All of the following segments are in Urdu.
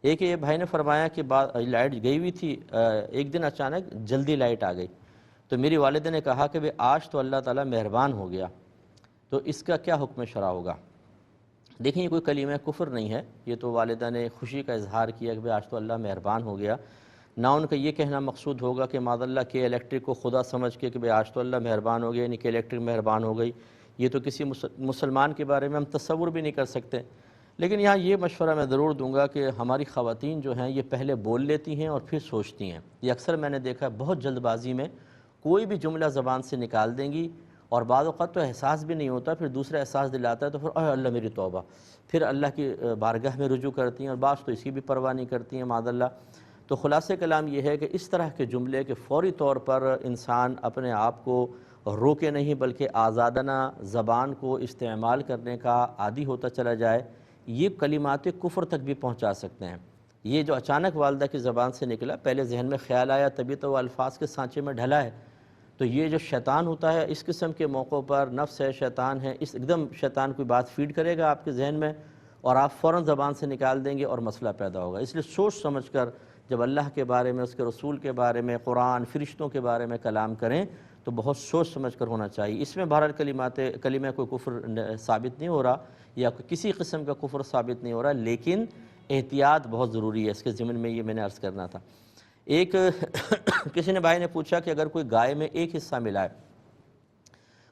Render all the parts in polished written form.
ایک یہ بھائی نے فرمایا کہ لائٹ گئی ہوئی تھی، ایک دن اچانک جلدی لائٹ آ گئی، تو میری والدہ نے کہا کہ آج تو اللہ تعالیٰ مہربان ہو گیا، تو اس کا کیا حکم شرع ہوگا؟ دیکھیں یہ کوئی کلمہ کفر نہیں ہے، یہ تو والدہ نے خوشی کا اظہار کیا کہ آج تو اللہ مہربان ہو گیا، نہ ان کا یہ کہنا مقصود ہوگا کہ معاذ اللہ کہ الیکٹرک کو خدا سمجھ کے کہ آج تو اللہ مہربان ہو گیا، یعنی کہ الیکٹرک مہربان ہو گئی۔ یہ تو کسی مسلمان کے بارے میں ہم تصور بھی نہیں کر سکتے۔ لیکن یہاں یہ مشورہ میں ضرور دوں گا کہ ہماری خواتین جو ہیں یہ پہلے بول لیتی ہیں اور پھر سوچتی ہیں۔ یہ اکثر میں نے دیکھا بہت جلد بازی میں کوئی بھی جملہ زبان سے نکال دیں گی، اور بعض اوقات تو احساس بھی نہیں ہوتا، پھر دوسرا احساس دلاتا ہے تو پھر اے اللہ میری توبہ، پھر اللہ کی بارگاہ میں رجوع کرتی ہیں، اور بعض تو اسی بھی پرواہ نہیں کرتی ہیں معاذ اللہ۔ تو خلاصہ کلام یہ ہے کہ اس طرح کے جملے کہ فوری طور پر انسان اپنے آپ کو روکے نہیں بلکہ آزادانہ زبان کو استعمال کرنے کا عادی ہوتا چلا جائے، یہ کلمات کفر تک بھی پہنچا سکتے ہیں۔ یہ جو اچانک والدہ کی زبان سے نکلا، پہلے ذہن میں خیال آیا تبھی تو وہ الفاظ کے سانچے میں ڈھلا ہے، تو یہ جو شیطان ہوتا ہے اس قسم کے موقعوں پر، نفس ہے، شیطان ہے، اس ایک دم شیطان کوئی بات فیڈ کرے گا آپ کے ذہن میں اور آپ فوراً زبان سے نکال دیں گے اور مسئلہ پیدا ہوگا۔ اس لیے سوچ سمجھ کر جب اللہ کے بارے میں، اس کے رسول کے بارے میں، قرآن، فرشتوں کے بارے میں کلام کریں تو بہت سوچ سمجھ کر ہونا چاہیے۔ اس میں بہرحال کلمہ کوئی کفر ثابت نہیں ہو رہا یا کسی قسم کا کفر ثابت نہیں ہو رہا، لیکن احتیاط بہت ضروری ہے۔ اس کے ضمن میں یہ میں نے عرض کرنا تھا۔ ایک کسی نے بھائی نے پوچھا کہ اگر کوئی گائے میں ایک حصہ ملائے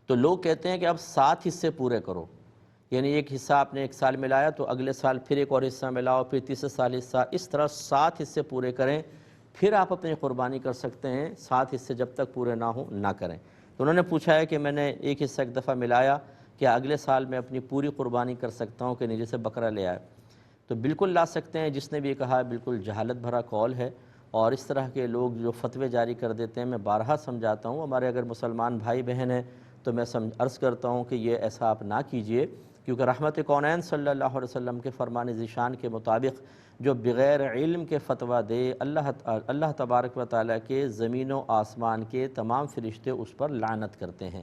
تو لوگ کہتے ہیں کہ اب 7 حصے پورے کرو، یعنی ایک حصہ آپ نے ایک سال ملایا تو اگلے سال پھر ایک اور حصہ ملاؤ، پھر تیسرے سال حصہ، اس طرح 7 حصے پورے کریں، پھر آپ اپنی قربانی کر سکتے ہیں۔ 7 حصے جب تک پورے نہ ہوں نہ کریں۔ تو انہوں نے پوچھا ہے کہ میں نے ایک حصہ ایک دفعہ ملایا، کیا اگلے سال میں اپنی پوری قربانی کر سکتا ہوں کہ نہیں؟ جیسے بکرا لے آئے تو بالکل لا سکتے ہیں۔ جس نے بھی یہ کہا بالکل جہالت بھرا قول ہے، اور اس طرح کے لوگ جو فتوے جاری کر دیتے ہیں، میں بارہا سمجھاتا ہوں ہمارے اگر مسلمان بھائی بہن ہیں تو میں عرض کرتا ہوں کہ یہ ایسا آپ نہ کیجئے، کیونکہ رحمت کونین صلی اللہ علیہ وسلم کے فرمان ذیشان کے مطابق جو بغیر علم کے فتویٰ دے، اللہ تبارک و تعالیٰ کے زمین و آسمان کے تمام فرشتے اس پر لعنت کرتے ہیں۔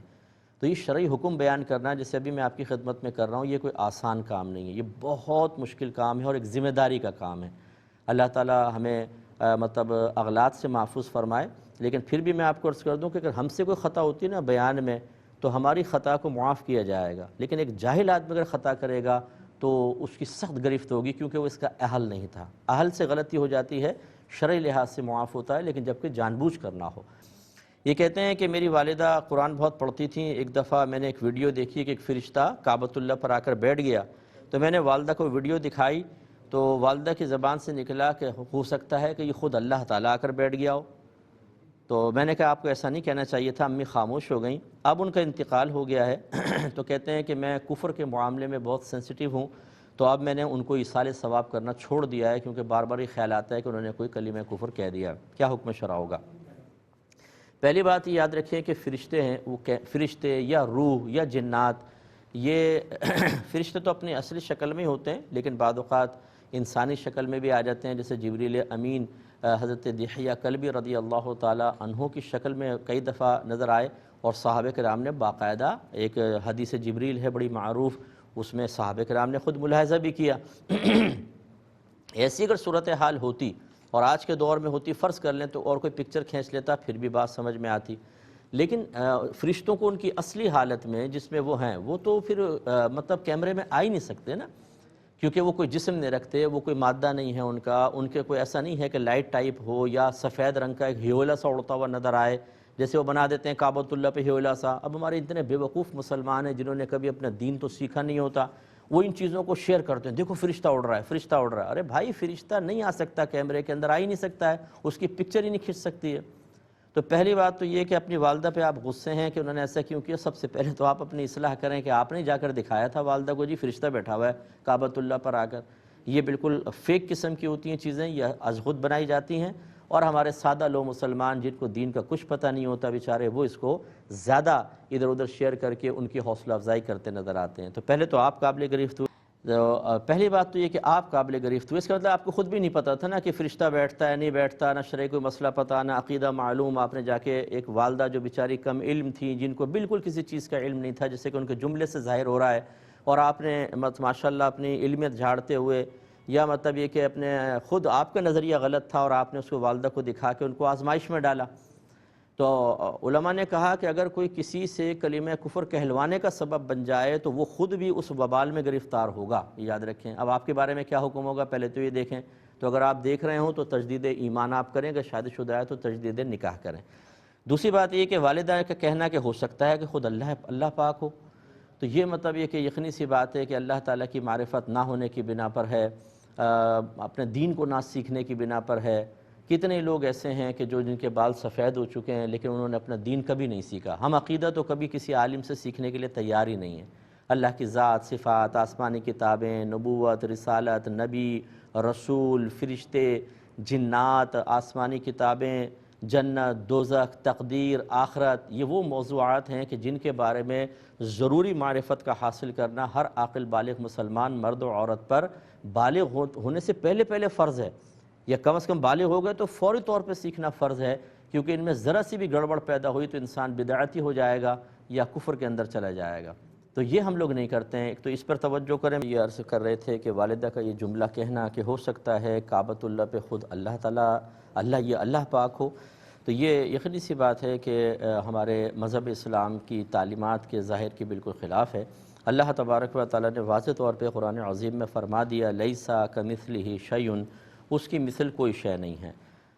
تو یہ شرعی حکم بیان کرنا جیسے ابھی میں آپ کی خدمت میں کر رہا ہوں، یہ کوئی آسان کام نہیں ہے، یہ بہت مشکل کام ہے اور ایک ذمہ داری کا کام ہے۔ اللہ تعالیٰ ہمیں اغلاط سے محفوظ فرمائے۔ لیکن پھر بھی میں آپ کو عرض کر دوں کہ اگر ہم سے کوئی خطا ہوتی ہے نا بیان میں تو ہماری خطا کو معاف کیا جائے گا، لیکن ایک جاہل آدمی اگر خطا کرے گا تو اس کی سخت گرفت ہوگی، کیونکہ وہ اس کا اہل نہیں تھا۔ اہل سے غلطی ہو جاتی ہے، شرعی لحاظ سے معاف ہوتا ہے، لیکن جبکہ جان بوجھ کر نہ ہو۔ یہ کہتے ہیں کہ میری والدہ قرآن بہت پڑھتی تھیں، ایک دفعہ میں نے ایک ویڈیو دیکھی کہ ایک فرشتہ کعبۃ اللہ پر آ کر بیٹھ گیا، تو میں نے والدہ کو ویڈیو دکھائی تو والدہ کی زبان سے نکلا کہ ہو سکتا ہے کہ یہ خود اللہ تعالیٰ آ کر بیٹھ گیا ہو۔ تو میں نے کہا آپ کو ایسا نہیں کہنا چاہیے تھا، امی خاموش ہو گئیں۔ اب ان کا انتقال ہو گیا ہے تو کہتے ہیں کہ میں کفر کے معاملے میں بہت سینسٹیو ہوں، تو اب میں نے ان کو ایصال ثواب کرنا چھوڑ دیا ہے، کیونکہ بار بار یہ خیال آتا ہے کہ انہوں نے کوئی کلمہ کفر کہہ دیا۔ کیا حکم شرع ہوگا؟ پہلی بات یہ یاد رکھیں کہ فرشتے ہیں، وہ فرشتے یا روح یا جنات، یہ فرشتے تو اپنی اصلی شکل میں ہوتے ہیں، لیکن بعض اوقات انسانی شکل میں بھی آ جاتے ہیں، جیسے جبریل امین حضرت دحیہ کلبی رضی اللہ تعالیٰ عنہ کی شکل میں کئی دفعہ نظر آئے، اور صحابہ کرام نے باقاعدہ ایک حدیث جبریل ہے بڑی معروف، اس میں صحابہ کرام نے خود ملاحظہ بھی کیا۔ ایسی اگر صورتحال ہوتی اور آج کے دور میں ہوتی، فرض کر لیں تو اور کوئی پکچر کھینچ لیتا پھر بھی بات سمجھ میں آتی، لیکن فرشتوں کو ان کی اصلی حالت میں جس میں وہ ہیں وہ تو پھر کیمرے میں آ ہی نہیں سکتے نا، کیونکہ وہ کوئی جسم نہیں رکھتے، وہ کوئی مادہ نہیں ہے ان کے کوئی ایسا نہیں ہے کہ لائٹ ٹائپ ہو یا سفید رنگ کا ایک ہیولا سا اڑتا ہوا نظر آئے، جیسے وہ بنا دیتے ہیں کعبۃ اللہ پہ ہیولا سا۔ اب ہمارے اتنے بے وقوف مسلمان ہیں جنہوں نے کبھی اپنا دین تو سیکھا نہیں ہوتا، وہ ان چیزوں کو شیئر کرتے ہیں، دیکھو فرشتہ اڑ رہا ہے، فرشتہ اڑ رہا ہے۔ ارے بھائی فرشتہ نہیں آ سکتا، کیمرے کے اندر آ ہی نہیں سکتا ہے، اس کی پکچر ہی نہیں کھنچ سکتی ہے۔ تو پہلی بات تو یہ کہ اپنی والدہ پہ آپ غصے ہیں کہ انہوں نے ایسا کیوں کیا، سب سے پہلے تو آپ اپنی اصلاح کریں کہ آپ نے جا کر دکھایا تھا والدہ کو جی فرشتہ بیٹھا ہوا ہے کعبۃ اللہ پر آ کر۔ یہ بالکل فیک قسم کی ہوتی ہیں چیزیں، یہ از خود بنائی جاتی ہیں، اور ہمارے سادہ لوگ مسلمان جن کو دین کا کچھ پتہ نہیں ہوتا بیچارے، وہ اس کو زیادہ ادھر ادھر شیئر کر کے ان کی حوصلہ افزائی کرتے نظر آتے ہیں۔ تو پہلے تو آپ قابل گرفت ہوئے، پہلی بات تو یہ کہ آپ قابل گرفت ہوئے، اس کا مطلب آپ کو خود بھی نہیں پتہ تھا نا کہ فرشتہ بیٹھتا ہے نہیں بیٹھتا، نہ شرعی کوئی مسئلہ پتہ، نہ عقیدہ معلوم۔ آپ نے جا کے ایک والدہ جو بیچاری کم علم تھیں، جن کو بالکل کسی چیز کا علم نہیں تھا، جیسے کہ ان کے جملے سے ظاہر ہو رہا ہے، اور آپ نے ماشاءاللہ اپنی علمیت جھاڑتے ہوئے یا مطلب یہ کہ اپنے خود آپ کا نظریہ غلط تھا اور آپ نے اس کو والدہ کو دکھا کے ان کو آزمائش میں ڈالا۔ تو علماء نے کہا کہ اگر کوئی کسی سے کلمہ کفر کہلوانے کا سبب بن جائے تو وہ خود بھی اس وبال میں گرفتار ہوگا، یاد رکھیں۔ اب آپ کے بارے میں کیا حکم ہوگا پہلے تو یہ دیکھیں۔ تو اگر آپ دیکھ رہے ہوں تو تجدید ایمان آپ کریں، اگر شادی شدہ ہے تو تجدید نکاح کریں۔ دوسری بات یہ کہ والدہ کا کہنا کہ ہو سکتا ہے کہ خود اللہ پاک ہو، تو یہ مطلب یہ کہ یقینی سی بات ہے کہ اللہ تعالیٰ کی معرفت نہ ہونے کی بنا پر ہے، اپنے دین کو نہ سیکھنے کی بنا پر ہے۔ کتنے لوگ ایسے ہیں کہ جن کے بال سفید ہو چکے ہیں لیکن انہوں نے اپنا دین کبھی نہیں سیکھا۔ ہم عقیدہ تو کبھی کسی عالم سے سیکھنے کے لیے تیار ہی نہیں ہیں۔ اللہ کی ذات، صفات، آسمانی کتابیں، نبوت، رسالت، نبی، رسول، فرشتے، جنات، آسمانی کتابیں، جنت، دوزخ، تقدیر، آخرت، یہ وہ موضوعات ہیں کہ جن کے بارے میں ضروری معرفت کا حاصل کرنا ہر عاقل بالغ مسلمان مرد و عورت پر بالغ ہونے سے پہلے فرض ہے، یا کم از کم بالغ ہو گئے تو فوری طور پہ سیکھنا فرض ہے، کیونکہ ان میں ذرا سی بھی گڑبڑ پیدا ہوئی تو انسان بدعتی ہو جائے گا یا کفر کے اندر چلا جائے گا۔ تو یہ ہم لوگ نہیں کرتے ہیں، ایک تو اس پر توجہ کریں۔ یہ عرض کر رہے تھے کہ والدہ کا یہ جملہ کہنا کہ ہو سکتا ہے کعبۃ اللہ پہ خود اللہ تعالیٰ، اللہ پاک ہو، تو یہ یقینی سی بات ہے کہ ہمارے مذہب اسلام کی تعلیمات کے ظاہر کی بالکل خلاف ہے۔ اللہ تبارک و تعالیٰ نے واضح طور پہ قرآن عظیم میں فرما دیا لیسا کمثلہ شیء، اس کی مثل کوئی شے نہیں ہے۔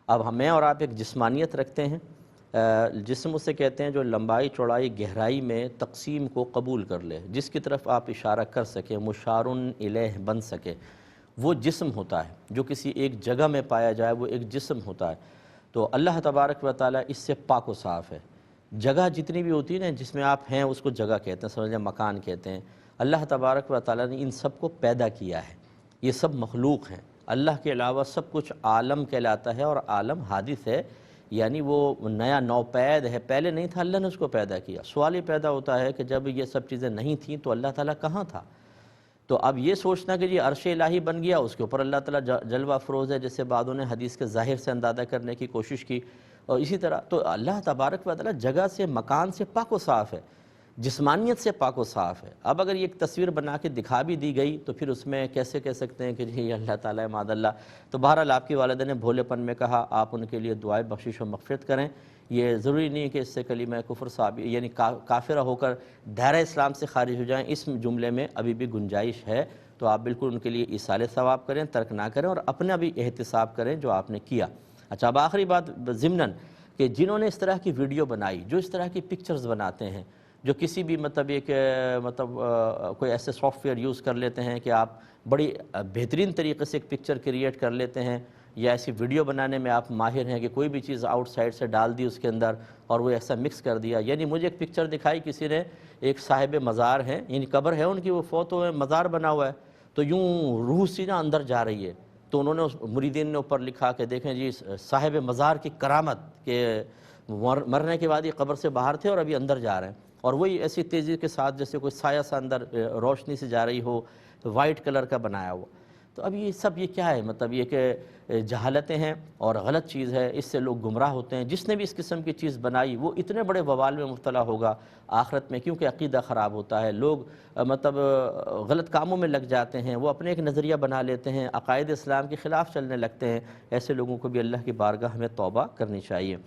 اب میں اور آپ ایک جسمانیت رکھتے ہیں، جسم اسے کہتے ہیں جو لمبائی چوڑائی گہرائی میں تقسیم کو قبول کر لے، جس کی طرف آپ اشارہ کر سکیں، مشار الیہ بن سکے، وہ جسم ہوتا ہے۔ جو کسی ایک جگہ میں پایا جائے وہ ایک جسم ہوتا ہے۔ تو اللہ تبارک و تعالیٰ اس سے پاک و صاف ہے۔ جگہ جتنی بھی ہوتی ہے نا جس میں آپ ہیں اس کو جگہ کہتے ہیں، سمجھ لیں مکان کہتے ہیں۔ اللہ تبارک و تعالیٰ نے ان سب کو پیدا کیا ہے، یہ سب مخلوق ہیں۔ اللہ کے علاوہ سب کچھ عالم کہلاتا ہے، اور عالم حادث ہے، یعنی وہ نیا نوپید ہے، پہلے نہیں تھا، اللہ نے اس کو پیدا کیا۔ سوال یہ پیدا ہوتا ہے کہ جب یہ سب چیزیں نہیں تھیں تو اللہ تعالیٰ کہاں تھا؟ تو اب یہ سوچنا کہ یہ عرش الہی بن گیا، اس کے اوپر اللہ تعالیٰ جلوہ افروز ہے، جیسے بعضوں نے حدیث کے ظاہر سے اندازہ کرنے کی کوشش کی، اور اسی طرح تو اللہ تبارک و تعالیٰ جگہ سے، مکان سے پاک و صاف ہے، جسمانیت سے پاک و صاف ہے۔ اب اگر یہ ایک تصویر بنا کے دکھا بھی دی گئی تو پھر اس میں کیسے کہہ سکتے ہیں کہ جی یہ اللہ تعالیٰ ہے، معاذ اللہ۔ تو بہرحال آپ کی والدہ نے بھولے پن میں کہا، آپ ان کے لیے دعائے بخشش و مغفرت کریں۔ یہ ضروری نہیں کہ اس سے کلمہ کفر ثابت یعنی کافرہ ہو کر دائرہ اسلام سے خارج ہو جائیں، اس جملے میں ابھی بھی گنجائش ہے۔ تو آپ بالکل ان کے لیے ایصال ثواب کریں، ترک نہ کریں، اور اپنا بھی احتساب کریں جو آپ نے کیا۔ اچھا، اب آخری بات ضمناً کہ جنہوں نے اس طرح کی ویڈیو بنائی، جو اس طرح کی پکچرز بناتے ہیں، جو کسی بھی کوئی ایسے سافٹ ویئر یوز کر لیتے ہیں کہ آپ بڑی بہترین طریقے سے ایک پکچر کریٹ کر لیتے ہیں، یا ایسی ویڈیو بنانے میں آپ ماہر ہیں کہ کوئی بھی چیز آؤٹ سائڈ سے ڈال دی اس کے اندر اور وہ ایسا مکس کر دیا۔ یعنی مجھے ایک پکچر دکھائی کسی نے، ایک صاحب مزار ہیں، یعنی قبر ہے ان کی، وہ فوت ہوئے، مزار بنا ہوا ہے، تو یوں روح سی نا اندر جا رہی ہے، تو انہوں نے اس مریدین نے اوپر لکھا کہ دیکھیں جی صاحب مزار کی کرامت، کہ مرنے کے بعد یہ قبر سے باہر تھے اور ابھی اندر جا رہے ہیں، اور وہی ایسی تیزی کے ساتھ جیسے کوئی سایہ سا اندر روشنی سے جا رہی ہو، وائٹ کلر کا بنایا ہوا۔ تو اب یہ سب یہ کیا ہے؟ مطلب یہ کہ جہالتیں ہیں اور غلط چیز ہے، اس سے لوگ گمراہ ہوتے ہیں۔ جس نے بھی اس قسم کی چیز بنائی وہ اتنے بڑے وبال میں مبتلا ہوگا آخرت میں، کیونکہ عقیدہ خراب ہوتا ہے، لوگ مطلب غلط کاموں میں لگ جاتے ہیں، وہ اپنے ایک نظریہ بنا لیتے ہیں، عقائد اسلام کے خلاف چلنے لگتے ہیں۔ ایسے لوگوں کو بھی اللہ کی بارگاہ میں توبہ کرنی چاہیے۔